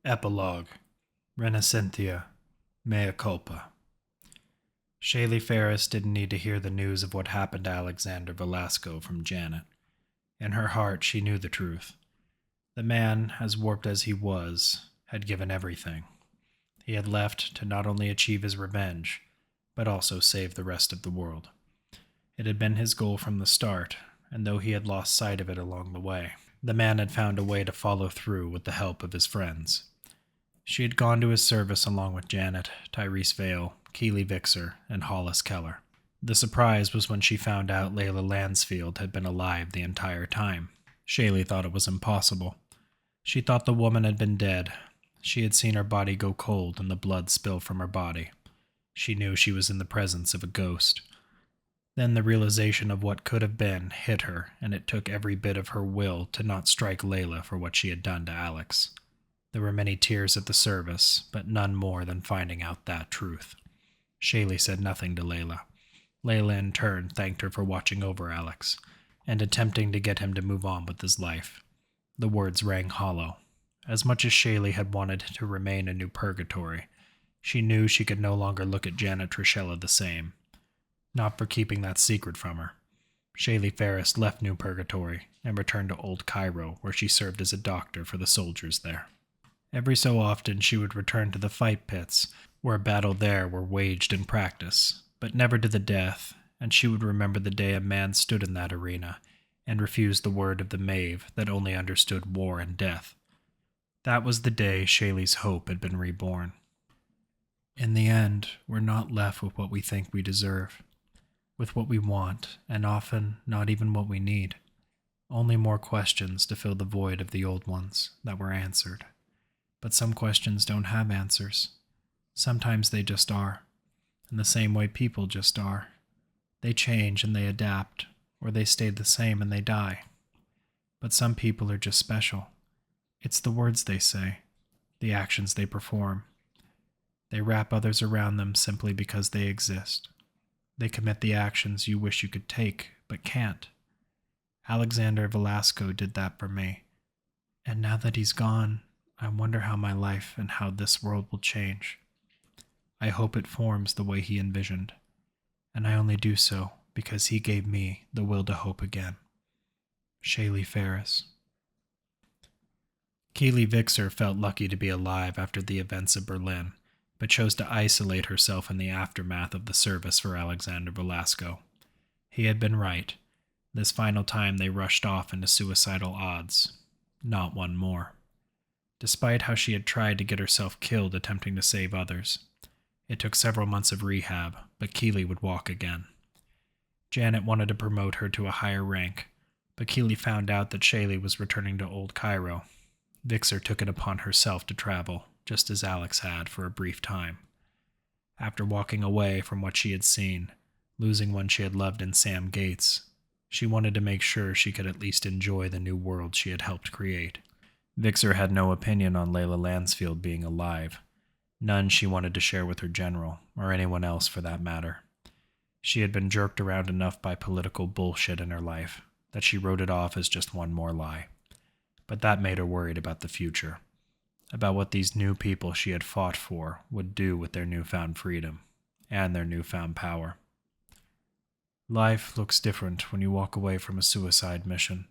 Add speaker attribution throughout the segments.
Speaker 1: Epilogue. Renacentia. Mea culpa. Shaylee Ferris didn't need to hear the news of what happened to Alexander Velasco from Janet. In her heart, she knew the truth. The man, as warped as he was, had given everything. He had left to not only achieve his revenge, but also save the rest of the world. It had been his goal from the start, and though he had lost sight of it along the way, the man had found a way to follow through with the help of his friends. She had gone to his service along with Janet, Tyrese Vale, Keely Vixer, and Hollis Keller. The surprise was when she found out Layla Lansfield had been alive the entire time. Shaylee thought it was impossible. She thought the woman had been dead. She had seen her body go cold and the blood spill from her body. She knew she was in the presence of a ghost. Then the realization of what could have been hit her, and it took every bit of her will to not strike Layla for what she had done to Alex. There were many tears at the service, but none more than finding out that truth. Shaylee said nothing to Layla. Layla in turn thanked her for watching over Alex, and attempting to get him to move on with his life. The words rang hollow. As much as Shaylee had wanted to remain in New Purgatory, she knew she could no longer look at Janet Trishella the same. Not for keeping that secret from her. Shaylee Ferris left New Purgatory and returned to Old Cairo, where she served as a doctor for the soldiers there. Every so often she would return to the fight pits, where battle there were waged in practice, but never to the death, and she would remember the day a man stood in that arena and refused the word of the Maeve that only understood war and death. That was the day Shaylee's hope had been reborn. In the end, we're not left with what we think we deserve, with what we want, and often not even what we need. Only more questions to fill the void of the old ones that were answered. But some questions don't have answers. Sometimes they just are, in the same way people just are. They change and they adapt, or they stay the same and they die. But some people are just special. It's the words they say, the actions they perform. They wrap others around them simply because they exist. They commit the actions you wish you could take, but can't. Alexander Velasco did that for me. And now that he's gone, I wonder how my life and how this world will change. I hope it forms the way he envisioned, and I only do so because he gave me the will to hope again. Shaylee Ferris. Keely Vixer felt lucky to be alive after the events of Berlin, but chose to isolate herself in the aftermath of the service for Alexander Velasco. He had been right. This final time they rushed off into suicidal odds. Not one more. Despite how she had tried to get herself killed attempting to save others. It took several months of rehab, but Keely would walk again. Janet wanted to promote her to a higher rank, but Keely found out that Shaylee was returning to Old Cairo. Vixer took it upon herself to travel, just as Alex had for a brief time. After walking away from what she had seen, losing one she had loved in Sam Gates, she wanted to make sure she could at least enjoy the new world she had helped create. Vixer had no opinion on Layla Lansfield being alive. None she wanted to share with her general, or anyone else for that matter. She had been jerked around enough by political bullshit in her life that she wrote it off as just one more lie. But that made her worried about the future, about what these new people she had fought for would do with their newfound freedom, and their newfound power. Life looks different when you walk away from a suicide mission.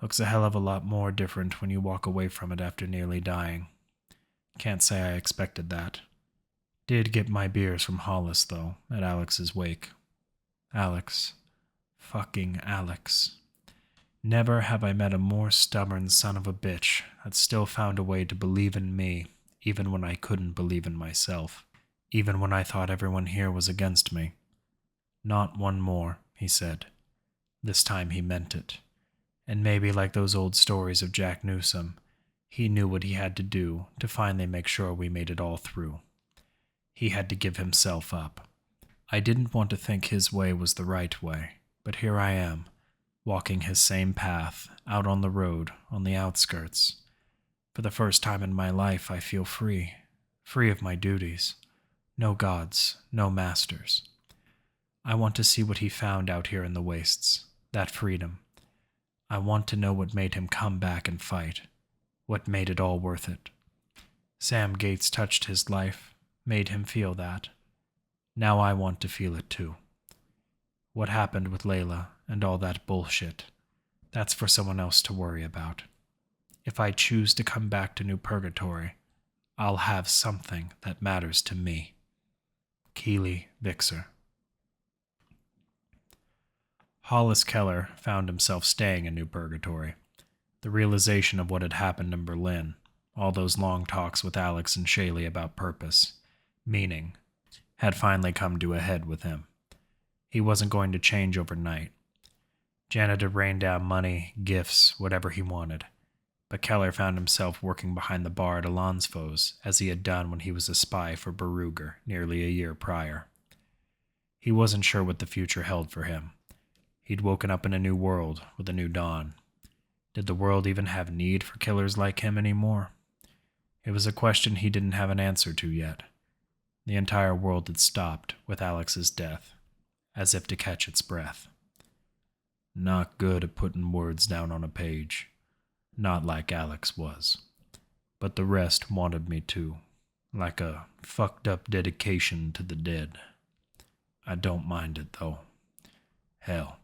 Speaker 1: Looks a hell of a lot more different when you walk away from it after nearly dying. Can't say I expected that. Did get my beers from Hollis, though, at Alex's wake. Alex. Fucking Alex. Never have I met a more stubborn son of a bitch that still found a way to believe in me, even when I couldn't believe in myself, even when I thought everyone here was against me. Not one more, he said. This time he meant it. And maybe like those old stories of Jack Newsom, he knew what he had to do to finally make sure we made it all through. He had to give himself up. I didn't want to think his way was the right way, but here I am, walking his same path, out on the road, on the outskirts. For the first time in my life I feel free of my duties. No gods, no masters. I want to see what he found out here in the wastes, that freedom. I want to know what made him come back and fight, what made it all worth it. Sam Gates touched his life, made him feel that. Now I want to feel it too. What happened with Layla and all that bullshit, that's for someone else to worry about. If I choose to come back to New Purgatory, I'll have something that matters to me. Keely Vixer. Hollis Keller found himself staying in New Purgatory. The realization of what had happened in Berlin, all those long talks with Alex and Shaylee about purpose, meaning, had finally come to a head with him. He wasn't going to change overnight. Janet had rained down money, gifts, whatever he wanted. But Keller found himself working behind the bar at Alonsfo's, as he had done when he was a spy for Beruger nearly a year prior. He wasn't sure what the future held for him. He'd woken up in a new world with a new dawn. Did the world even have need for killers like him anymore? It was a question he didn't have an answer to yet. The entire world had stopped with Alex's death, as if to catch its breath. Not good at putting words down on a page. Not like Alex was. But the rest wanted me to, like a fucked up dedication to the dead. I don't mind it, though. Hell,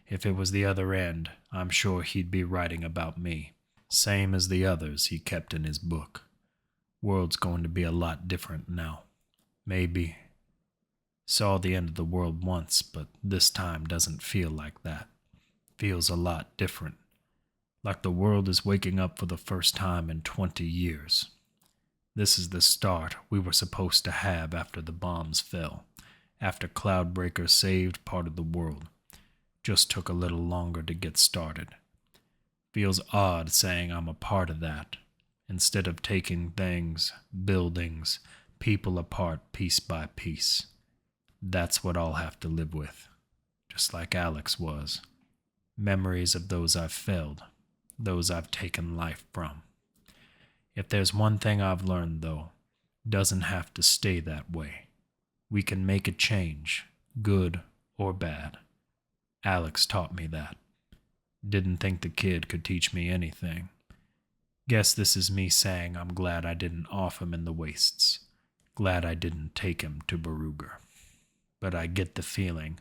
Speaker 1: if it was the other end, I'm sure he'd be writing about me, same as the others he kept in his book. World's going to be a lot different now. Maybe. Saw the end of the world once, but this time doesn't feel like that. Feels a lot different. Like the world is waking up for the first time in 20 years. This is the start we were supposed to have after the bombs fell, after Cloudbreaker saved part of the world. Just took a little longer to get started. Feels odd saying I'm a part of that, instead of taking things, buildings, people apart piece by piece. That's what I'll have to live with, just like Alex was. Memories of those I've failed, those I've taken life from. If there's one thing I've learned, though, doesn't have to stay that way. We can make a change, good or bad. Alex taught me that. Didn't think the kid could teach me anything. Guess this is me saying I'm glad I didn't off him in the wastes. Glad I didn't take him to Beruger. But I get the feeling,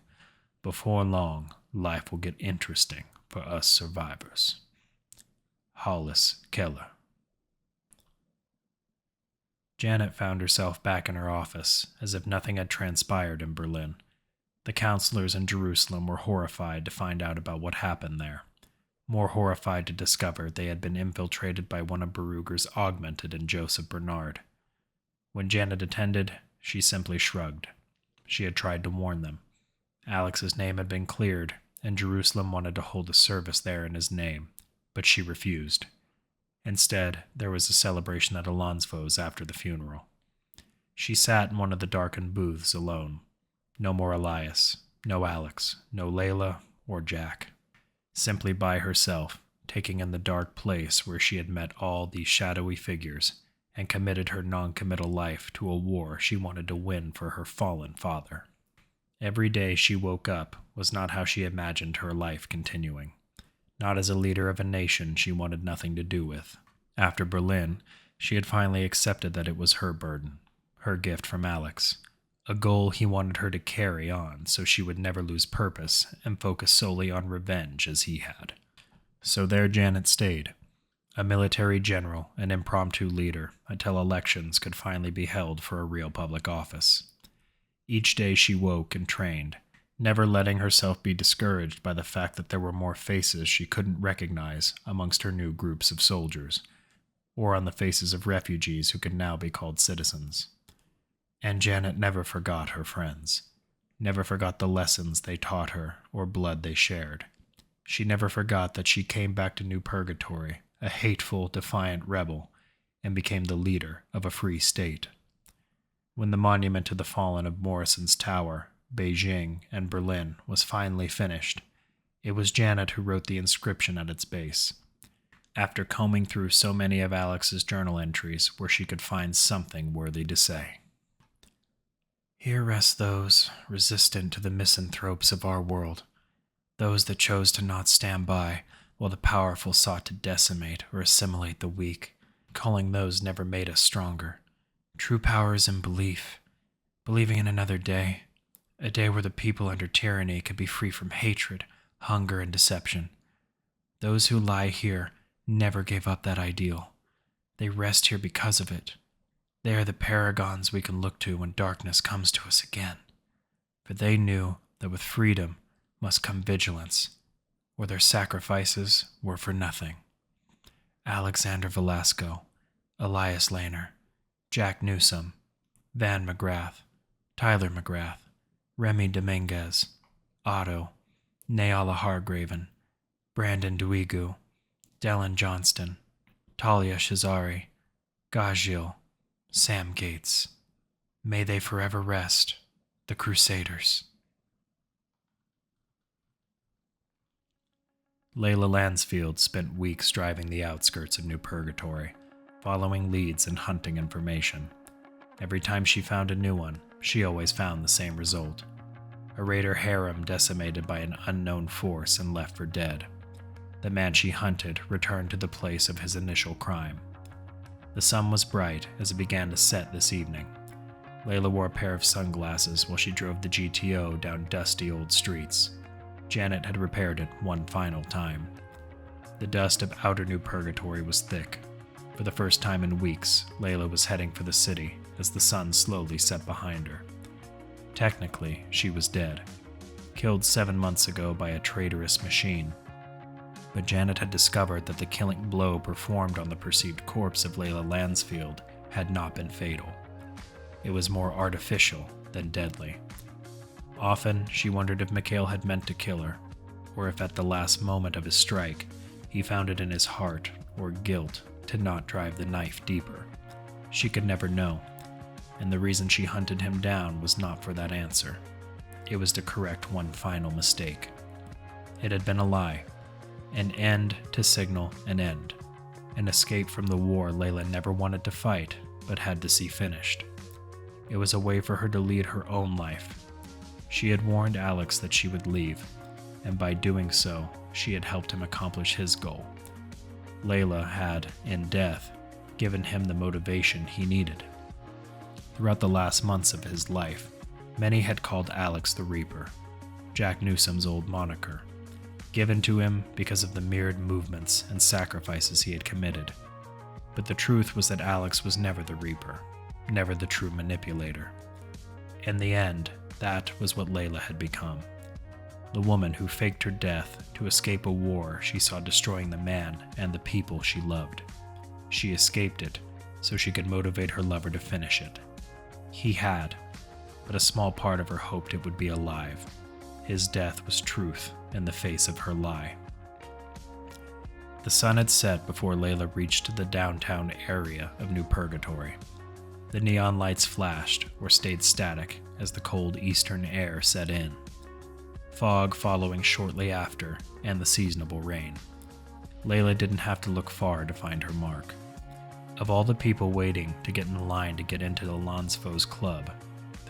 Speaker 1: before long, life will get interesting for us survivors. Hollis Keller. Janet found herself back in her office, as if nothing had transpired in Berlin. The counselors in Jerusalem were horrified to find out about what happened there. More horrified to discover they had been infiltrated by one of Beruger's Augmented and Joseph Bernard. When Janet attended, she simply shrugged. She had tried to warn them. Alex's name had been cleared, and Jerusalem wanted to hold a service there in his name, but she refused. Instead, there was a celebration at Alonsfo's after the funeral. She sat in one of the darkened booths alone. No more Elias, no Alex, no Layla or Jack. Simply by herself, taking in the dark place where she had met all these shadowy figures and committed her non-committal life to a war she wanted to win for her fallen father. Every day she woke up was not how she imagined her life continuing. Not as a leader of a nation she wanted nothing to do with. After Berlin, she had finally accepted that it was her burden, her gift from Alex, a goal he wanted her to carry on so she would never lose purpose and focus solely on revenge as he had. So there Janet stayed, a military general and impromptu leader until elections could finally be held for a real public office. Each day she woke and trained, never letting herself be discouraged by the fact that there were more faces she couldn't recognize amongst her new groups of soldiers, or on the faces of refugees who could now be called citizens. And Janet never forgot her friends, never forgot the lessons they taught her or blood they shared. She never forgot that she came back to New Purgatory, a hateful, defiant rebel, and became the leader of a free state. When the monument to the fallen of Morrison's Tower, Beijing, and Berlin was finally finished, it was Janet who wrote the inscription at its base. After combing through so many of Alex's journal entries where she could find something worthy to say. Here rest those resistant to the misanthropes of our world, those that chose to not stand by while the powerful sought to decimate or assimilate the weak, calling those never made us stronger. True power is in belief, believing in another day, a day where the people under tyranny could be free from hatred, hunger, and deception. Those who lie here never gave up that ideal. They rest here because of it. They are the paragons we can look to when darkness comes to us again. For they knew that with freedom must come vigilance, or their sacrifices were for nothing. Alexander Velasco, Elias Lehner, Jack Newsom, Van McGrath, Tyler McGrath, Remy Dominguez, Otto, Nayala Hargraven, Brandon Duigu, Dellen Johnston, Talia Shazari, Gajil, Sam Gates. May they forever rest, the Crusaders. Layla Lansfield spent weeks driving the outskirts of New Purgatory, following leads and hunting information. Every time she found a new one, she always found the same result. A raider harem decimated by an unknown force and left for dead. The man she hunted returned to the place of his initial crime. The sun was bright as it began to set this evening. Layla wore a pair of sunglasses while she drove the GTO down dusty old streets. Janet had repaired it one final time. The dust of outer New Purgatory was thick. For the first time in weeks, Layla was heading for the city as the sun slowly set behind her. Technically, she was dead, killed 7 months ago by a traitorous machine. But Janet had discovered that the killing blow performed on the perceived corpse of Layla Lansfield had not been fatal. It was more artificial than deadly. Often, she wondered if Mikhail had meant to kill her, or if at the last moment of his strike, he found it in his heart or guilt to not drive the knife deeper. She could never know, and the reason she hunted him down was not for that answer. It was to correct one final mistake. It had been a lie, an end to signal an end, an escape from the war Layla never wanted to fight but had to see finished. It was a way for her to lead her own life. She had warned Alex that she would leave, and by doing so, she had helped him accomplish his goal. Layla had, in death, given him the motivation he needed. Throughout the last months of his life, many had called Alex the Reaper, Jack Newsom's old moniker, given to him because of the myriad movements and sacrifices he had committed. But the truth was that Alex was never the Reaper, never the true manipulator. In the end, that was what Layla had become. The woman who faked her death to escape a war she saw destroying the man and the people she loved. She escaped it so she could motivate her lover to finish it. He had, but a small part of her hoped it would be alive. His death was truth in the face of her lie. The sun had set before Layla reached the downtown area of New Purgatory. The neon lights flashed or stayed static as the cold eastern air set in. Fog following shortly after, and the seasonable rain. Layla didn't have to look far to find her mark. Of all the people waiting to get in line to get into the Lansfo's club,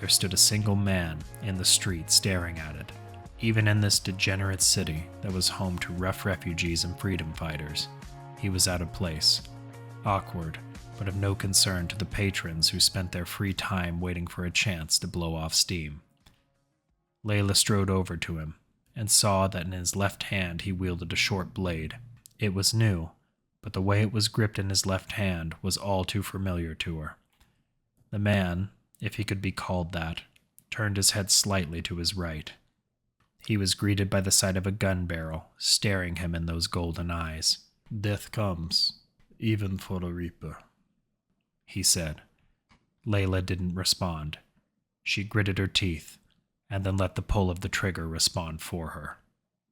Speaker 1: there stood a single man in the street staring at it. Even in this degenerate city that was home to rough refugees and freedom fighters, he was out of place, awkward, but of no concern to the patrons who spent their free time waiting for a chance to blow off steam. Layla strode over to him and saw that in his left hand he wielded a short blade. It was new, but the way it was gripped in his left hand was all too familiar to her. The man, if he could be called that, turned his head slightly to his right. He was greeted by the sight of a gun barrel staring him in those golden eyes. "Death comes, even for a reaper," he said. Layla didn't respond. She gritted her teeth, and then let the pull of the trigger respond for her.